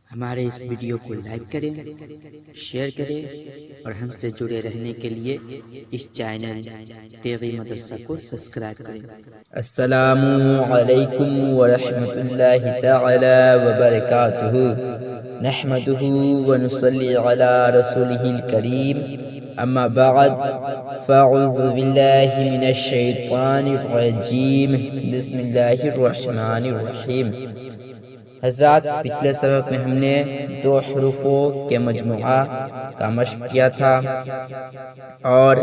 ہمارے اس ویڈیو کو لائک کریں، شیئر کریں اور ہم سے جڑے رہنے کے لیے اس چینل تیغی مدرسہ کو سبسکرائب کریں۔ السلام علیکم ورحمۃ اللہ تعالی وبرکاتہ۔ نحمده ونصلي على رسوله الكريم، اما بعد فاعوذ باللہ من الشیطان الرجیم، بسم اللہ الرحمن الرحیم۔ حضرات، پچھلے سبق میں ہم نے 2 حروفوں کے مجموعہ کا مشق کیا تھا اور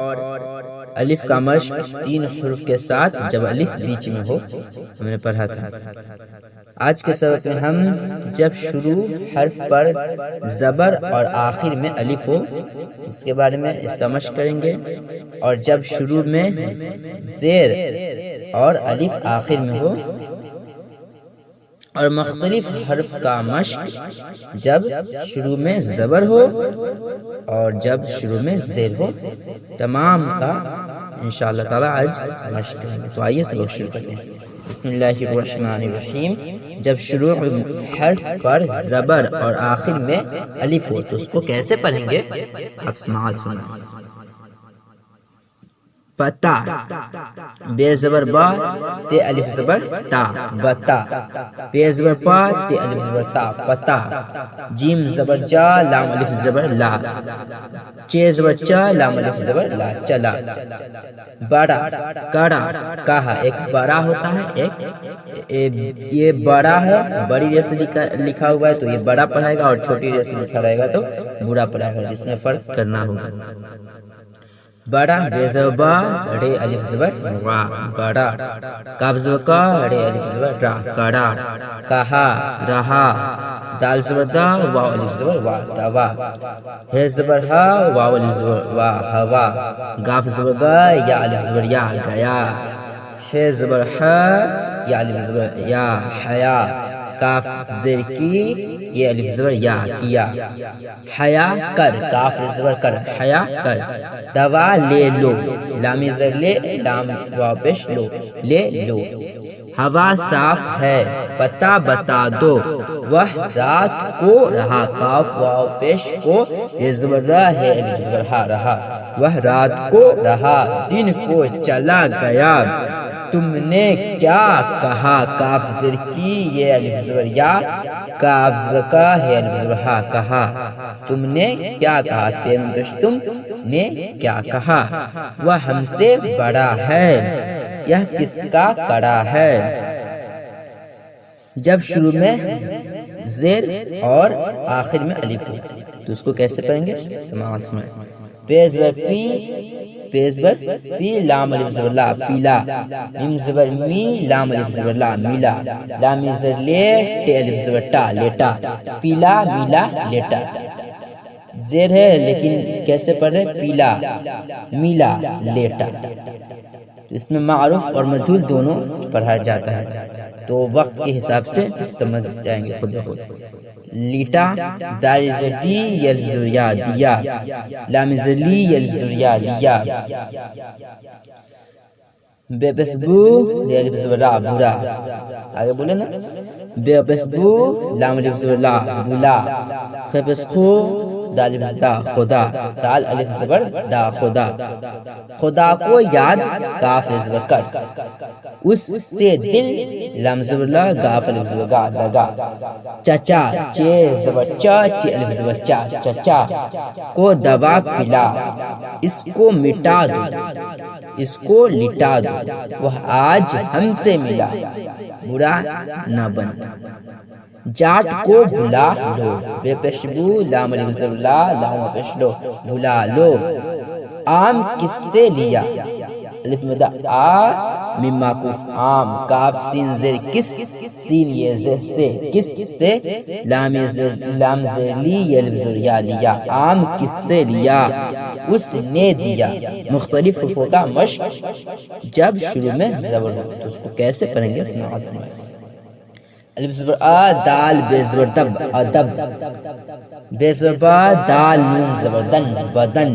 الف کا مشق 3 حروف کے ساتھ جب الف بیچ میں ہو ہم نے پڑھا تھا۔ آج کے سبق میں ہم جب شروع حرف پر زبر اور آخر میں الف ہو اس کے بارے میں اس کا مشق کریں گے، اور جب شروع میں زیر اور الف آخر میں ہو، اور مختلف حرف کا مشق جب شروع میں زبر ہو اور جب شروع میں زیر ہو، تمام کا انشاءاللہ تعالی آج مشق کریں گے۔ تو آئیے سبق شروع کرتے ہیں۔ بسم اللہ الرحمن الرحیم۔ جب شروع حرف پر زبر اور آخر میں الف ہو تو اس کو کیسے پڑھیں گے آپ سماعت فرمائیں۔ پتا، بے زبر با تے الف زبر تا، بتا۔ بے زبر پا تے الف زبر تا، پتا۔ جیم زبر جا، لام الف زبر لا، چے زبر چا، لام الف زبر لا، چلا۔ بڑا، کڑا، کہا۔ ایک بڑا ہوتا ہے، ایک یہ بڑا ہے، بڑی ریس لکھا ہوا ہے تو یہ بڑا پڑھائے گا، اور چھوٹی ریس لکھا رہے گا تو برا پڑھائے گا، جس میں فرق کرنا ہوگا۔ بڑا، بے زبر با، رے الف زبر وا، بڑا۔ کاف زبر کا، رے الف زبر را، کڑا۔ کہا، رہا۔ دال زبر دا، واو الف زبر وا، دوا۔ ہے زبر ہا، واو الف زبر وا، ہوا۔ گاف زبر گا، یا الف زبر یا، گیا۔ ہے زبر ہا، یا الف زبر یا، حیا۔ کاف زیر کی، یہ الف زبر یا، کیا۔ حیا کر، کاف زبر کر، حیا کر۔ دوا، لے لو، لام زر لے، لام واو پیش لو، لے لو۔ ہوا صاف ہے، پتا بتا دو، وہ رات کو رہا، کاف واو پیش کو، یہ زبر رہا ہے، الف زبر ہا، رہا۔ وہ رات کو رہا، دن کو چلا گیا، تم نے کیا کہا، کاف زر کی، یہ الف زبر یا، کاف زبر کا ہے، الف زبر ہا، کہا۔ تم نے کیا کہا، تم پیش، تم نے کیا کہا۔ وہ ہم سے بڑا ہے، یہ کس کا کڑا ہے۔ جب شروع میں زیر اور آخر میں الف ہو تو اس کو کیسے پڑھیں گے سماعت میں۔ بے زبر پی، بے زبر پی، لام الف زبر لا، پیلا۔ میم زبر می، لام الف زبر لا، میلا۔ لام زبر لے، ٹے الف زبر ٹا، لیٹا۔ پیلا، میلا، لیٹا۔ زیر ہے لیکن کیسے پڑھ رہے، پیلا، میلا، لیٹا۔ اس میں معروف اور مجہول دونوں پڑھا جاتا ہے، تو وقت کے حساب سے سمجھ جائیں گے خود بخود۔ لیٹا، دال زر دی، الف زبر یا، دیا۔ لام زر لی، الف زبر یا، لیا۔ بے بسبو، الف زبر را، برا۔ آگے بولے نا، بے بسبو، لام الف زبر لا، بلا۔ خبسخو، دال الف دا، خدا۔ دال الف زبر دا، خدا۔ خدا کو یاد، کاف زبر کر، اس سے دل، لام زبر لا، گاف الف زبر گا، لگا۔ چچا، چے زبر چا، چے الف زبر چا، چچا۔ کو دوا پلا، اس کو مٹا دو، اس کو لٹا دو، وہ آج ہم سے ملا، برا نہ بن۔ جاٹ کو بلا لو، بے پیشبو، لام الف زبر لا، لام پیش لو، بلا لو۔ آم کس سے لیا، الف مدا آ، میم معکوف، آم۔ کاف سین زیر کس، سین یہ زیر سے، کس سے۔ لام زیر لی، یہ الف زبر یا، لیا۔ آم کس سے لیا، اس نے دیا۔ مختلف حروفوں کا مشق جب شروع میں زبر ہو تو اس کو کیسے پڑھیں گے سماعت میں۔ الف زبر آ، دال بے زبر دب، ادب۔ بے زبر با، دال نون زبر دن، بدن۔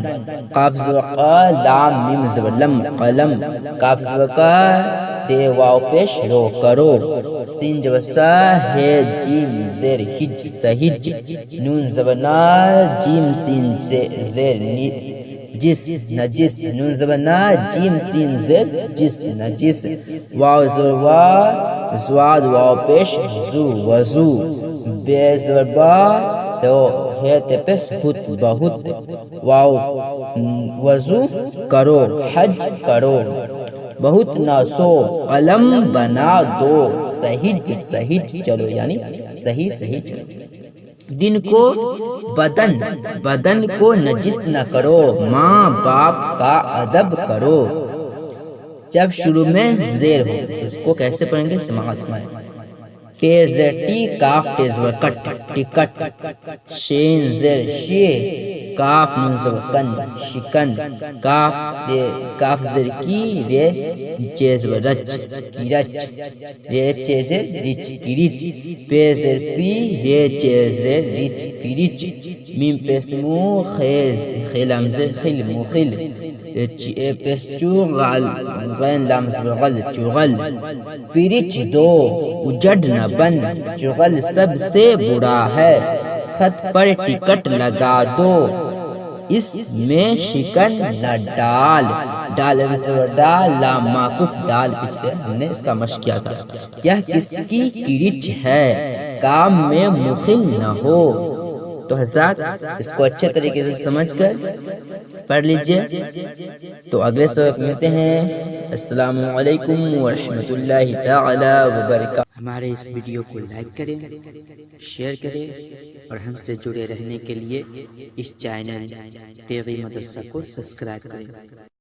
قاف زبر قا، لام میم زبر لم، قلم۔ کاف زبر کا، تے واو پیش رو کرو سین زبر سا ہے جیم زیر ہج سہج نون زبر نا جیم سین زیر جس نجس نون زبر نا جیم سین زیر جس نجس واو زبر وا زواد واو پیش زو وضو بے زبر با ہے تے پیش خود بہت واو وضو کرو حج کرو بہت نہ سو قلم بنا دو سہج سہج چلو یعنی صحیح صحیح چلو دن کو بدن بدن کو نجس نہ کرو ماں باپ کا ادب کرو جب شروع میں زیر ہو اس کو کیسے پڑھیں گے سماعت میں تیز ٹی کاف تیز ور کٹ ٹکٹ شین زیر شی کاف نون زبر کن شکن کاف زیر کی رے چیز ور رچ کی رچ رے چیز رچ کی رچ پے زیر پی رے چیز رچ کی رچ میم پیس مو خیز خیلام زیر خیل مو خیل پیس چو غال غین لام زبر غل چغل پیرچ دو اجڑ نہ بن چغل سب سے برا ہے خط پر ٹکٹ لگا دو اس میں شکن نہ ڈال ڈال ڈال لام معکوف ڈال پچھلے ہم نے اس کا مشق کیا تھا یہ کس کی کرچ ہے کام میں مخل نہ ہو تو حضرات اس کو اچھے طریقے سے سمجھ کر پڑھ لیجئے تو اگلے سبق ملتے ہیں السلام علیکم ورحمۃ اللہ تعالی وبرکاتہ ہمارے اس ویڈیو کو لائک کریں شیئر کریں اور ہم سے جڑے رہنے کے لیے اس چینل تیغی مدرسہ کو سبسکرائب کریں